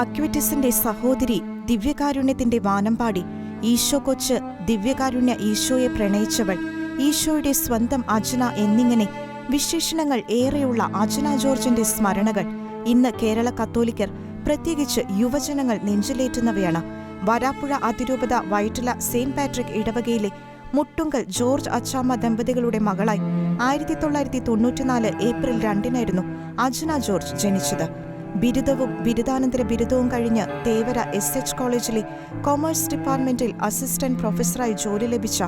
അക്വിറ്റിസിന്റെ സഹോദരി ദിവ്യകാരുണ്യത്തിന്റെ വാനമ്പാടി, ഈശോ കൊച്ച് ദിവ്യകാരുണ്യ ഈശോയെ പ്രണയിച്ചവൾ, ഈശോയുടെ സ്വന്തം അജ്ന എന്നിങ്ങനെ വിശേഷണങ്ങൾ ഏറെയുള്ള അജ്ന ജോർജിന്റെ സ്മരണകൾ ഇന്ന് കേരള കത്തോലിക്കർ, പ്രത്യേകിച്ച് യുവജനങ്ങൾ നെഞ്ചിലേറ്റുന്നവയാണ്. വരാപ്പുഴ അതിരൂപത വൈറ്റില സെയിന്റ് പാട്രിക് ഇടവകയിലെ മുട്ടുങ്കൽ ജോർജ് അച്ചാമ്മ ദമ്പതികളുടെ മകളായി 1994 ഏപ്രിൽ 2 അജ്ന ജോർജ് ജനിച്ചത്. ബിരുദവും ബിരുദാനന്തര ബിരുദവും കഴിഞ്ഞ് തേവര SH കോളേജിലെ കൊമേഴ്സ് ഡിപ്പാർട്ട്മെന്റിൽ അസിസ്റ്റന്റ് പ്രൊഫസറായി ജോലി ലഭിച്ച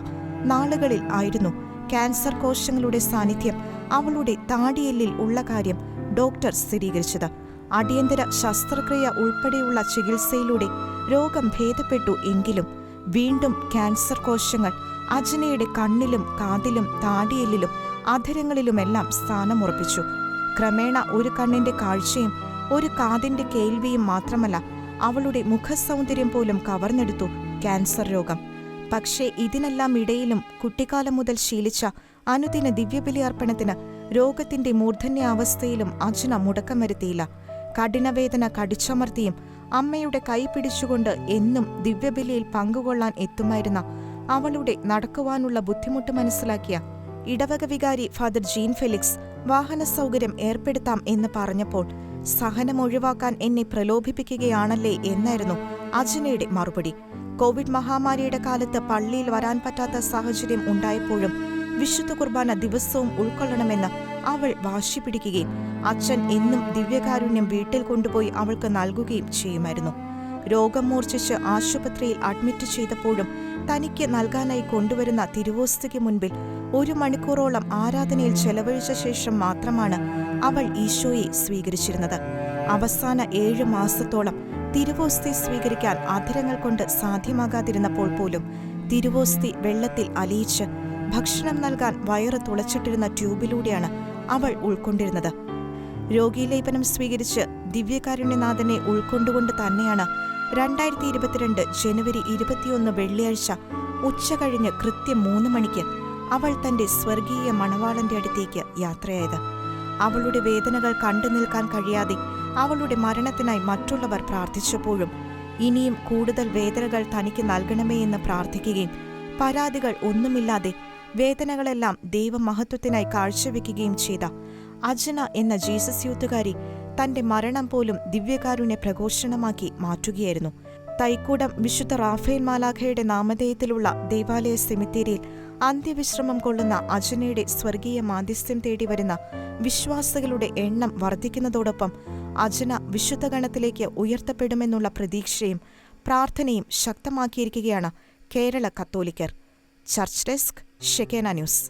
നാളുകളിൽ ആയിരുന്നു ക്യാൻസർ കോശങ്ങളുടെ സാന്നിധ്യം അവളുടെ താടിയെല്ലിൽ ഉള്ള കാര്യം ഡോക്ടർ സ്ഥിരീകരിച്ചത്. അടിയന്തര ശസ്ത്രക്രിയ ഉൾപ്പെടെയുള്ള ചികിത്സയിലൂടെ രോഗം ഭേദപ്പെട്ടു എങ്കിലും വീണ്ടും ക്യാൻസർ കോശങ്ങൾ അജ്നയുടെ കണ്ണിലും കാതിലും താടിയെല്ലിലും അധരങ്ങളിലുമെല്ലാം സ്ഥാനമുറപ്പിച്ചു. ക്രമേണ ഒരു കണ്ണിന്റെ കാഴ്ചയും ഒരു കാതിന്റെ കേൾവിയും മാത്രമല്ല, അവളുടെ മുഖസൗന്ദര്യം പോലും കവർന്നെടുത്തു ക്യാൻസർ രോഗം. പക്ഷേ ഇതിനെല്ലാം ഇടയിലും കുട്ടിക്കാലം മുതൽ ശീലിച്ച അനുദിന ദിവ്യബലി അർപ്പണത്തിന് രോഗത്തിന്റെ മൂർധന്യാവസ്ഥയിലും അജ്ന മുടക്കം വരുത്തിയില്ല. കഠിനവേദന കടിച്ചമർത്തിയും അമ്മയുടെ കൈ പിടിച്ചുകൊണ്ട് എന്നും ദിവ്യബലിയിൽ പങ്കുകൊള്ളാൻ എത്തുമായിരുന്ന അവളുടെ നടക്കുവാനുള്ള ബുദ്ധിമുട്ട് മനസ്സിലാക്കിയ ഇടവക വികാരി ഫാദർ ജീൻ ഫെലിക്സ് വാഹന സൗകര്യം ഏർപ്പെടുത്താം എന്ന് പറഞ്ഞപ്പോൾ സഹനം ഒഴിവാക്കാൻ എന്നെ പ്രലോഭിപ്പിക്കുകയാണല്ലേ എന്നായിരുന്നു അജ്നയുടെ മറുപടി. കോവിഡ് മഹാമാരിയുടെ കാലത്ത് പള്ളിയിൽ വരാൻ പറ്റാത്ത സാഹചര്യം ഉണ്ടായപ്പോഴും വിശുദ്ധ കുർബാന ദിവസവും ഉൾക്കൊള്ളണമെന്ന് അവൾ വാശി പിടിക്കുകയും അച്ഛൻ എന്നും ദിവ്യകാരുണ്യം വീട്ടിൽ കൊണ്ടുപോയി അവൾക്ക് നൽകുകയും ചെയ്യുമായിരുന്നു. രോഗം മൂർച്ഛിച്ച് ആശുപത്രിയിൽ അഡ്മിറ്റ് ചെയ്തപ്പോഴും തനിക്ക് നൽകാനായി കൊണ്ടുവരുന്ന തിരുവോസ്തിക്ക് മുൻപിൽ 1 മണിക്കൂറോളം ആരാധനയിൽ ചെലവഴിച്ച ശേഷം മാത്രമാണ് അവൾ ഈശോയെ സ്വീകരിച്ചിരുന്നത്. അവസാന 7 മാസത്തോളം തിരുവോസ്തി സ്വീകരിക്കാൻ അധരങ്ങൾ കൊണ്ട് സാധ്യമാകാതിരുന്നപ്പോൾ പോലും തിരുവോസ്തി വെള്ളത്തിൽ അലിയിച്ച് ഭക്ഷണം നൽകാൻ വയറ് തുളച്ചിട്ടിരുന്ന ട്യൂബിലൂടെയാണ് അവൾ ഉൾക്കൊണ്ടിരുന്നത്. രോഗീലേപനം സ്വീകരിച്ച് ദിവ്യകാരുണ്യനാഥനെ ഉൾക്കൊണ്ടുകൊണ്ട് തന്നെയാണ് 2022 ജനുവരി 21 വെള്ളിയാഴ്ച ഉച്ചകഴിഞ്ഞ് കൃത്യം 3 മണിക്ക് അവൾ തന്റെ സ്വർഗീയ മണവാളന്റെ അടുത്തേക്ക് യാത്രയായത്. അവളുടെ വേദനകൾ കണ്ടു നിൽക്കാൻ കഴിയാതെ അവളുടെ മരണത്തിനായി മറ്റുള്ളവർ പ്രാർത്ഥിച്ചപ്പോഴും ഇനിയും കൂടുതൽ വേദനകൾ തനിക്ക് നൽകണമേ എന്ന് പ്രാർത്ഥിക്കുകയും പരാതികൾ ഒന്നുമില്ലാതെ വേദനകളെല്ലാം ദൈവമഹത്വത്തിനായി കാഴ്ചവെക്കുകയും ചെയ്ത അജ്ന എന്ന ജീസസ് യൂത്തുകാരി തന്റെ മരണം പോലും ദിവ്യകാരുണ്യ പ്രഘോഷണമാക്കി മാറ്റുകയായിരുന്നു. തൈക്കൂടം വിശുദ്ധ റാഫേൽ മാലാഖയുടെ നാമധേയത്തിലുള്ള ദേവാലയ സെമിത്തേരിയിൽ അന്ത്യവിശ്രമം കൊള്ളുന്ന അജ്നയുടെ സ്വർഗീയ മാധ്യസ്ഥ്യം തേടി വരുന്ന വിശ്വാസികളുടെ എണ്ണം വർദ്ധിക്കുന്നതോടൊപ്പം അജ്ന വിശുദ്ധഗണത്തിലേക്ക് ഉയർത്തപ്പെടുമെന്നുള്ള പ്രതീക്ഷയും പ്രാർത്ഥനയും ശക്തമാക്കിയിരിക്കുകയാണ് കേരള കത്തോലിക്കർ. Church desk, Shekinah news.